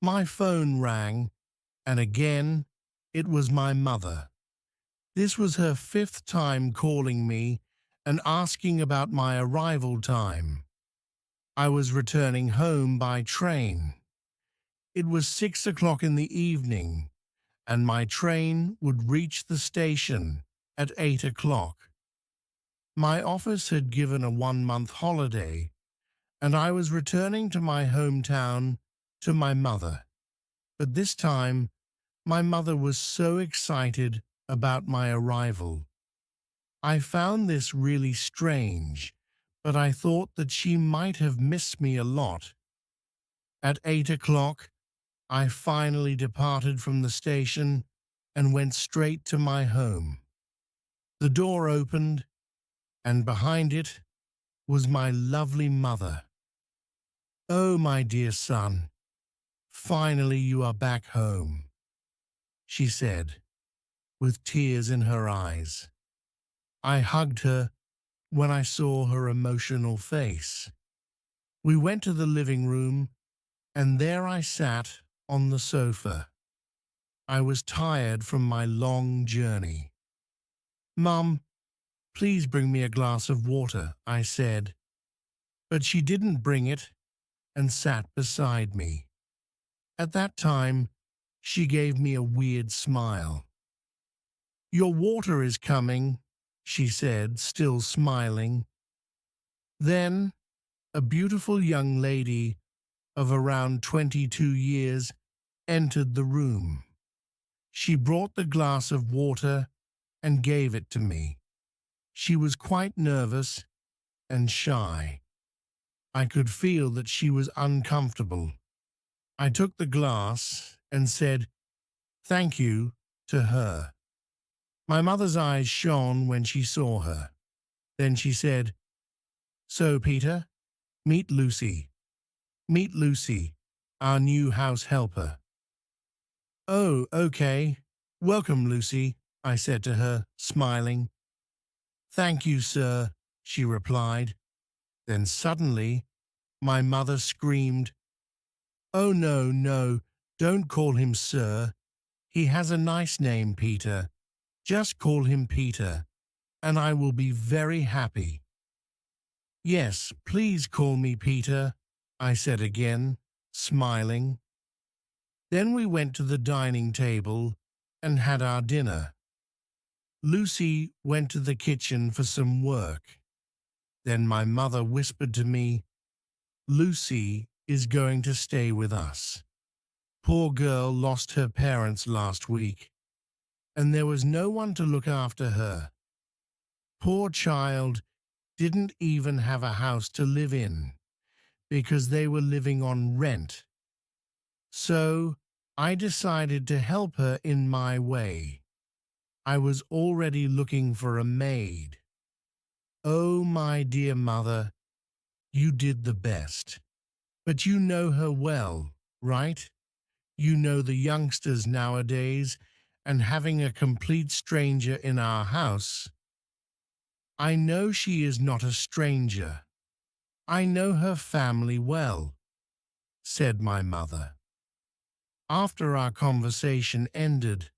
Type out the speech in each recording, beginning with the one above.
My phone rang, and again, it was my mother. This was her fifth time calling me and asking about my arrival time. I was returning home by train. It was 6 o'clock in the evening, and my train would reach the station at 8 o'clock. My office had given a 1-month holiday, and I was returning to my hometown to my mother. But this time, my mother was so excited about my arrival. I found this really strange, but I thought that she might have missed me a lot. At 8 o'clock, I finally departed from the station and went straight to my home. The door opened, and behind it was my lovely mother. "Oh, my dear son, finally you are back home," she said, with tears in her eyes. I hugged her when I saw her emotional face. We went to the living room, and there I sat on the sofa. I was tired from my long journey. "Mum, please bring me a glass of water," I said. But she didn't bring it and sat beside me. At that time, she gave me a weird smile. "Your water is coming," she said, still smiling. Then, a beautiful young lady of around 22 years entered the room. She brought the glass of water and gave it to me. She was quite nervous and shy. I could feel that she was uncomfortable. I took the glass and said, "Thank you," to her. My mother's eyes shone when she saw her. Then she said, "So, Peter, meet Lucy. Meet Lucy, our new house helper." "Oh, okay. Welcome, Lucy," I said to her, smiling. "Thank you, sir," she replied. Then suddenly, my mother screamed, "Oh, no, no, don't call him sir. He has a nice name, Peter. Just call him Peter, and I will be very happy." "Yes, please call me Peter," I said again, smiling. Then we went to the dining table and had our dinner. Lucy went to the kitchen for some work. Then my mother whispered to me, "Lucy is going to stay with us. Poor girl lost her parents last week, and there was no one to look after her. Poor child didn't even have a house to live in because they were living on rent. So I decided to help her in my way. I was already looking for a maid. Oh, my dear mother, you did the best. But you know her well, right? You know the youngsters nowadays, and having a complete stranger in our house. I know she is not a stranger. I know her family well," said my mother. After our conversation ended,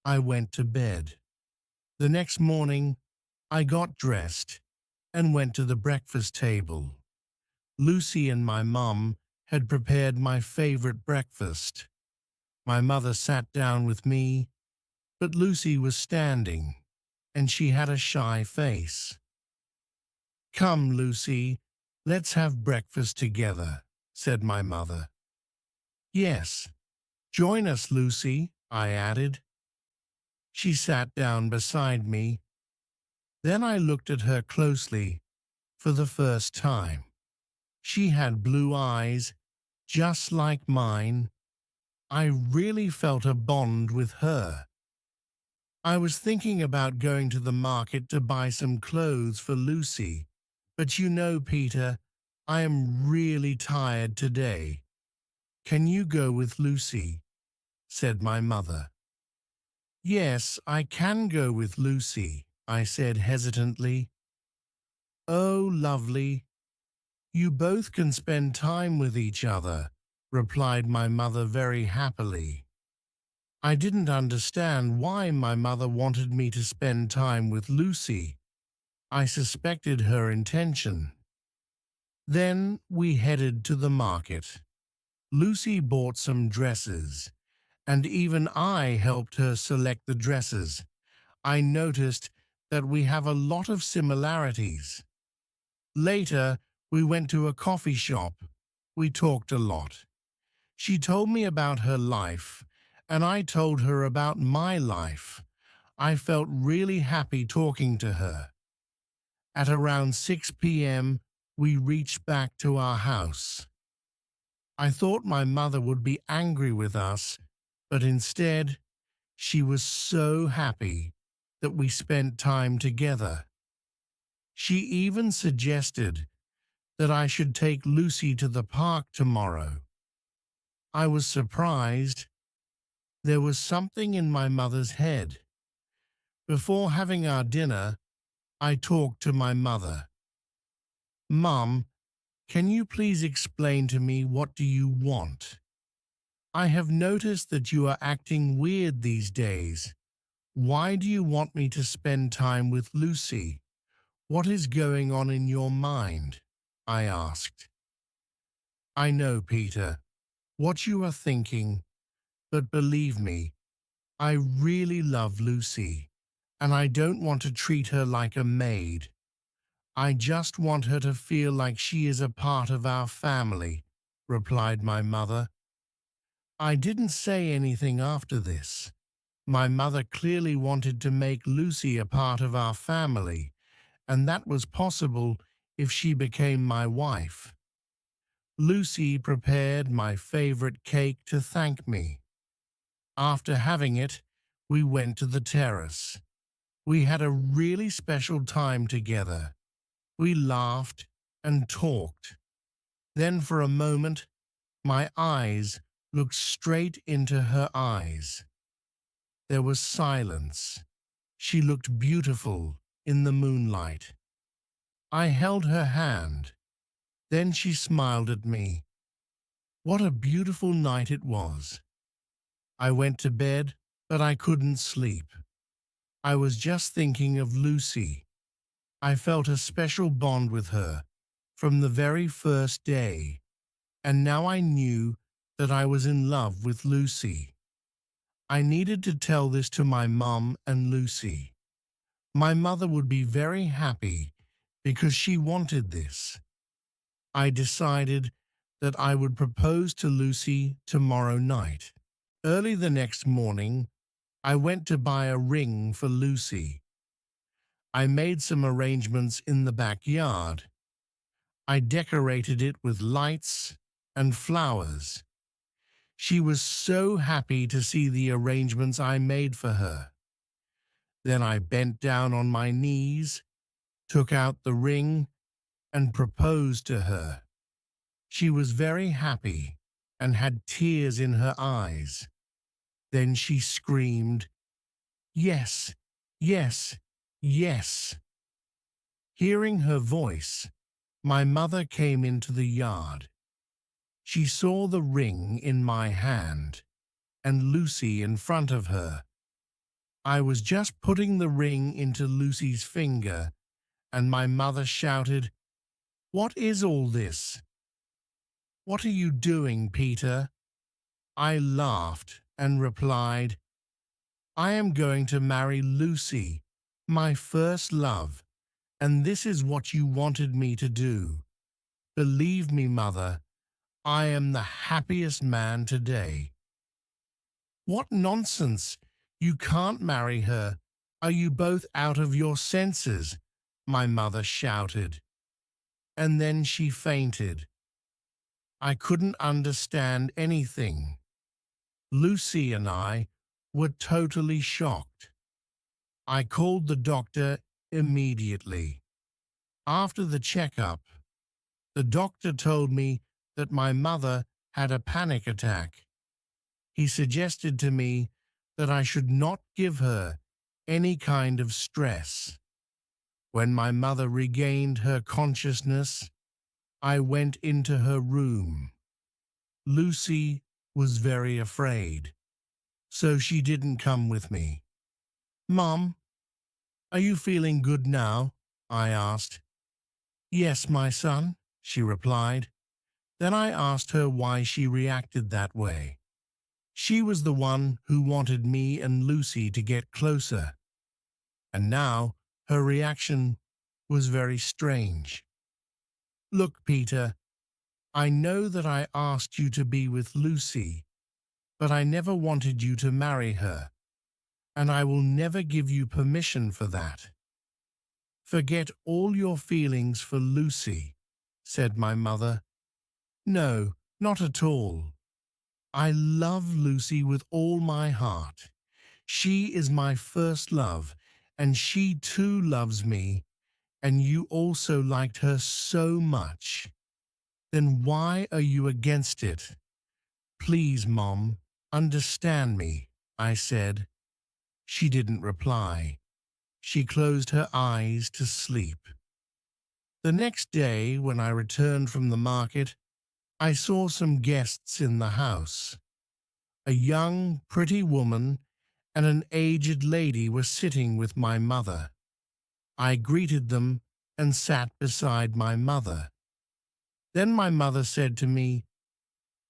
I went to bed. The next morning, I got dressed and went to the breakfast table. Lucy and my mum had prepared my favorite breakfast. My mother sat down with me, but Lucy was standing, and she had a shy face. "Come, Lucy, let's have breakfast together," said my mother. "Yes, join us, Lucy," I added. She sat down beside me. Then I looked at her closely for the first time. She had blue eyes, just like mine. I really felt a bond with her. I was thinking about going to the market to buy some clothes for Lucy, but you know, Peter, I am really tired today. Can you go with Lucy?" said my mother. "Yes, I can go with Lucy," I said hesitantly. "Oh, lovely. You both can spend time with each other," replied my mother very happily. I didn't understand why my mother wanted me to spend time with Lucy. I suspected her intention. Then we headed to the market. Lucy bought some dresses, and even I helped her select the dresses. I noticed that we have a lot of similarities. Later, we went to a coffee shop. We talked a lot. She told me about her life, and I told her about my life. I felt really happy talking to her. At around 6 p.m., we reached back to our house. I thought my mother would be angry with us, but instead, she was so happy that we spent time together. She even suggested that I should take Lucy to the park tomorrow. I was surprised. There was something in my mother's head. Before having our dinner, I talked to my mother. "Mum, can you please explain to me what do you want? I have noticed that you are acting weird these days. Why do you want me to spend time with Lucy? What is going on in your mind?" I asked. "I know, Peter, what you are thinking, but believe me, I really love Lucy, and I don't want to treat her like a maid. I just want her to feel like she is a part of our family," replied my mother. I didn't say anything after this. My mother clearly wanted to make Lucy a part of our family, and that was possible if she became my wife. Lucy prepared my favorite cake to thank me. After having it, we went to the terrace. We had a really special time together. We laughed and talked. Then for a moment, my eyes looked straight into her eyes. There was silence. She looked beautiful in the moonlight. I held her hand. Then she smiled at me. What a beautiful night it was. I went to bed, but I couldn't sleep. I was just thinking of Lucy. I felt a special bond with her from the very first day, and now I knew that I was in love with Lucy. I needed to tell this to my mum and Lucy. My mother would be very happy because she wanted this. I decided that I would propose to Lucy tomorrow night. Early the next morning, I went to buy a ring for Lucy. I made some arrangements in the backyard. I decorated it with lights and flowers. She was so happy to see the arrangements I made for her. Then I bent down on my knees, took out the ring, and proposed to her. She was very happy and had tears in her eyes. Then she screamed, "Yes, yes, yes." Hearing her voice, my mother came into the yard. She saw the ring in my hand and Lucy in front of her. I was just putting the ring into Lucy's finger, and my mother shouted, "What is all this? What are you doing, Peter?" I laughed and replied, "I am going to marry Lucy, my first love, and this is what you wanted me to do. Believe me, mother, I am the happiest man today." "What nonsense! You can't marry her. Are you both out of your senses?" my mother shouted. And then she fainted. I couldn't understand anything. Lucy and I were totally shocked. I called the doctor immediately. After the checkup, the doctor told me that my mother had a panic attack. He suggested to me that I should not give her any kind of stress. When my mother regained her consciousness, I went into her room. Lucy was very afraid, so she didn't come with me. Mom, are you feeling good now? I asked. Yes, my son, she replied. Then I asked her why she reacted that way. She was the one who wanted me and Lucy to get closer, and now her reaction was very strange. Look, Peter, I know that I asked you to be with Lucy, but I never wanted you to marry her, and I will never give you permission for that. Forget all your feelings for Lucy, said my mother. No, not at all. I love Lucy with all my heart. She is my first love, and she too loves me, and you also liked her so much. Then why are you against it? Please, Mom, understand me, I said. She didn't reply. She closed her eyes to sleep. The next day, when I returned from the market, I saw some guests in the house. A young, pretty woman and an aged lady were sitting with my mother. I greeted them and sat beside my mother. Then my mother said to me,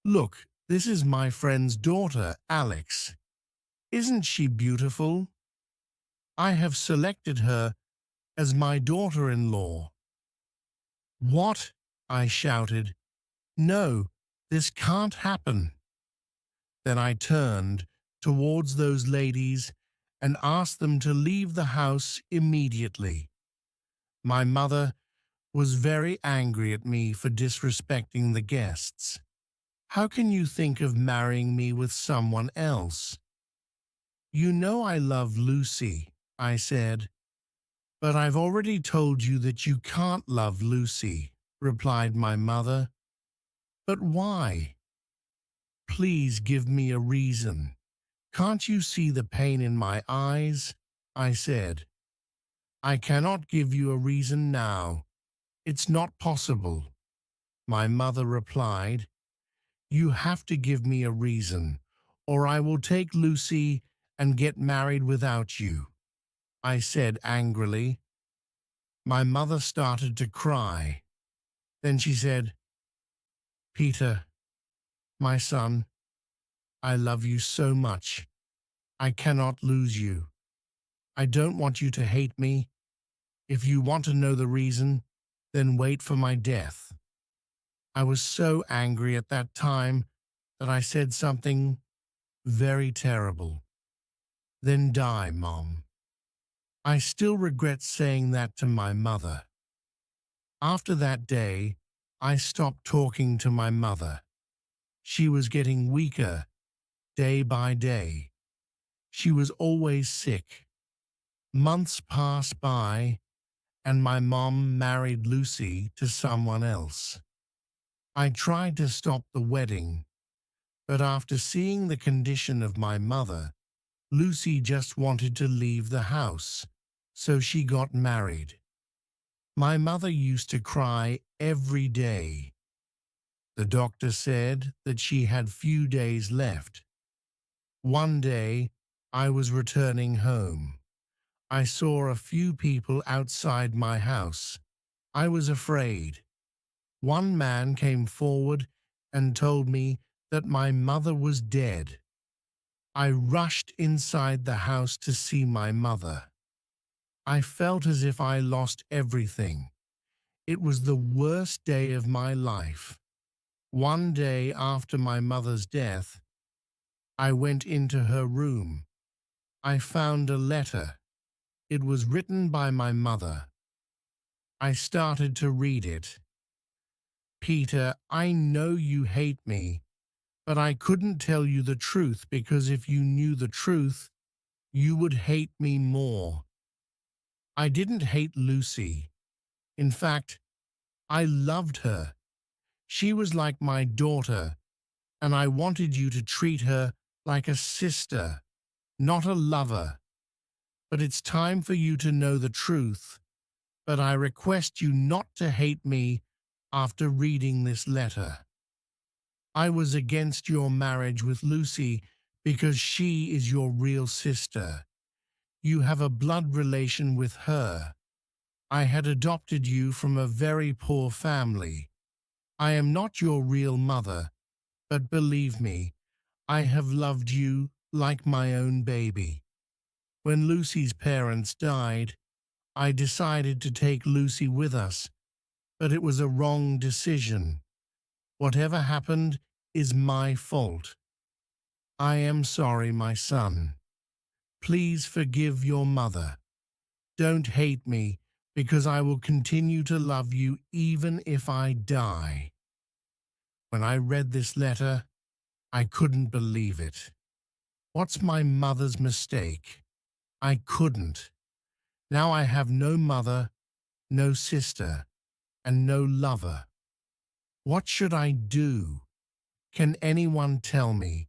Look, this is my friend's daughter, Alex. Isn't she beautiful? I have selected her as my daughter-in-law. What? I shouted. No, this can't happen. Then I turned towards those ladies and asked them to leave the house immediately. My mother was very angry at me for disrespecting the guests. How can you think of marrying me with someone else? You know I love Lucy, I said. But I've already told you that you can't love Lucy, replied my mother. But why? Please give me a reason. Can't you see the pain in my eyes? I said. I cannot give you a reason now. It's not possible. My mother replied. You have to give me a reason, or I will take Lucy and get married without you, I said angrily. My mother started to cry. Then she said, Peter, my son, I love you so much. I cannot lose you. I don't want you to hate me. If you want to know the reason, then wait for my death. I was so angry at that time that I said something very terrible. Then die, Mom. I still regret saying that to my mother. After that day, I stopped talking to my mother. She was getting weaker day by day. She was always sick. Months passed by, and my mom married Lucy to someone else. I tried to stop the wedding, but after seeing the condition of my mother, Lucy just wanted to leave the house, so she got married. My mother used to cry every day. The doctor said that she had few days left. One day, I was returning home. I saw a few people outside my house. I was afraid. One man came forward and told me that my mother was dead. I rushed inside the house to see my mother. I felt as if I lost everything. It was the worst day of my life. One day after my mother's death, I went into her room. I found a letter. It was written by my mother. I started to read it. Peter, I know you hate me, but I couldn't tell you the truth because if you knew the truth, you would hate me more. I didn't hate Lucy. In fact, I loved her. She was like my daughter, and I wanted you to treat her like a sister, not a lover. But it's time for you to know the truth. But I request you not to hate me after reading this letter. I was against your marriage with Lucy because she is your real sister. You have a blood relation with her. I had adopted you from a very poor family. I am not your real mother, but believe me, I have loved you like my own baby. When Lucy's parents died, I decided to take Lucy with us, but it was a wrong decision. Whatever happened is my fault. I am sorry, my son. Please forgive your mother. Don't hate me, because I will continue to love you even if I die. When I read this letter, I couldn't believe it. What's my mother's mistake? I couldn't. Now I have no mother, no sister, and no lover. What should I do? Can anyone tell me?